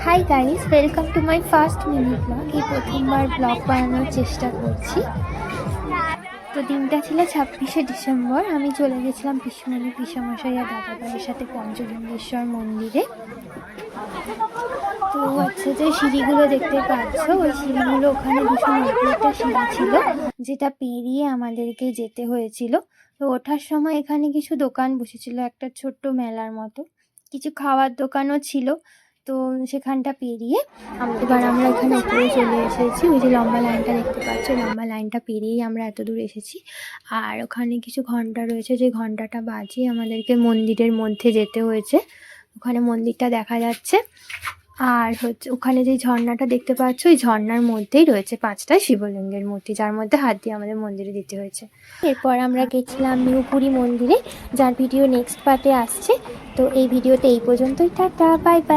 Hi guys, welcome to my first mini blog. এই প্রথমবার blog বানানোর চেষ্টা করছি। তো দিনটা ছিল 26শে ডিসেম্বর। আমি চলে গেছিলাম পিসিমণি পিসামশাই আর দাদাভাইয়ের সাথে পঞ্চলিঙ্গেশ্বর মন্দিরে। তো হচ্ছে যে সিঁড়িগুলো দেখতে পাচ্ছ, ওই সিঁড়িগুলো ওখানে 290টা সিঁড়ি ছিল, যেটা পেরিয়ে আমাদেরকে যেতে হয়েছিল। তো ওঠার সময় এখানে কিছু দোকান বসেছিল, একটা ছোট্ট মেলার মতো, কিছু খাওয়ার দোকানও ছিল। তো সেখানটা পেরিয়ে এবার আমরা এখানে উপরে চলে এসেছি। ওই যে লম্বা লাইনটা দেখতে পাচ্ছ, লম্বা লাইনটা পেরিয়েই আমরা এত দূর এসেছি। আর ওখানে কিছু ঘন্টা রয়েছে, যে ঘন্টাটা বাজিয়ে আমাদেরকে মন্দিরের মধ্যে যেতে হয়েছে। ওখানে মন্দিরটা দেখা যাচ্ছে। আর হচ্ছে ওখানে যে ঝর্ণাটা দেখতে পাচ্ছ, ওই ঝর্ণার মধ্যেই রয়েছে 5টা শিবলিঙ্গের মূর্তি, যার মধ্যে হাত দিয়ে আমাদের মন্দিরে দিতে হয়েছে। এরপর আমরা গেছিলাম নিউপুরি মন্দিরে, যার ভিডিও নেক্সট পার্টে আসছে। তো এই ভিডিওতে এই পর্যন্তই। Tata, bye bye.